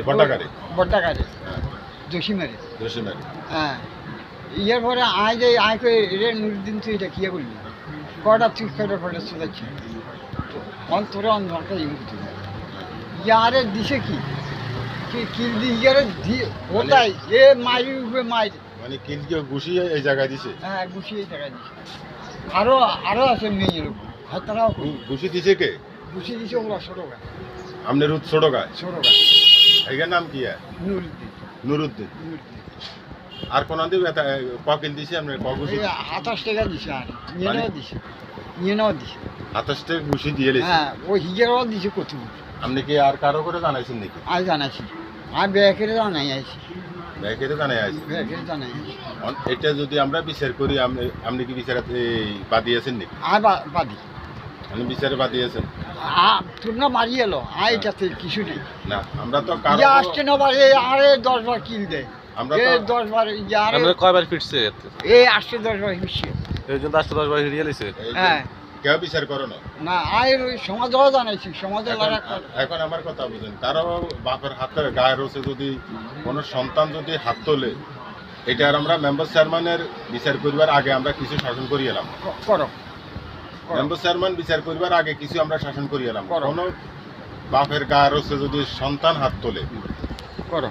বটাকারে বটাকারে হ্যাঁ জসিমারে জসিমের হ্যাঁ ইয়ার পরে আয় যে আয় করে রে নুরুদ্দিন তুই এটা কিয়ে বললি কটা তুই করে ফেলে চলেছে অন্তরে অন্ধরটা ইয়ে করতে ইয়ারে দিছে কি কিল দি ইয়ারে ওটাই এ মারি উপরে মারি মানে কিলকে ঘুষিয়ে এই জায়গায় দিছে হ্যাঁ গুছিয়ে টাকা দিছে আরো আছে মেয়ের উপর হ্যাঁ তারাও ঘুষি দিছে কে গুছিয়ে দিছে ওরা ছোটো গা আমনের রুদ ছোট গায় ছোটো গা এটার নাম কি নুরুদ্দিন নুরুদ্দিন নুরুদ্দিন আর কোন দিন ককিল দিছে আপনার ঘুষি 28 টাকা দিছে আর নিয়ে দিছে নিয়ে দিছে 28 টাকা ঘুষি দিয়ে লেছে হ্যাঁ ওই হিজারও দিছে কত আপনি কি আর কারো করে জানাইছেন নাকি আজ জানাইছি আর ব্যাকেরে জানাই আছি ব্যাংকের জানাই আছে ব্যাকেরে জানাই আছি এটা যদি আমরা বিচার করি আপনি কি বিচারাতে বাদিয়েছেন নাকি আর বাদি আপনি বিচারে বাদিয়েছেন তোর না মারি এলো এটাতে কিছু নেই না আমরা তো কারো ইয়ে আসছে না বার এ আরে 10 বার কিল দেয় আমরা এ তো 10 বার ইয়ারে আমরা কয়বার ফিরছে এ আসছে 10 বার হিসে এই জন্য 10 বার হিরিয়ে লিছে এই যে হ্যাঁ কেউ বিচার করো না না আয়ের ওই সমাজও জানাইছি সমাজে এখন আমার কথা বুঝেন কারো বাপের হাতে গায়ে রয়েছে যদি কোনো সন্তান যদি হাত তোলে এটা আর আমরা মেম্বার চেয়ারম্যানের বিচার করিবার আগে আমরা কিছু শাসন করি এলাম করো মেম্বার চেয়ারম্যান বিচার করিবার আগে কিছু আমরা শাসন করি এলাম করো। কোনো বাপের গায়ে রয়েছে যদি সন্তান হাত তোলে করো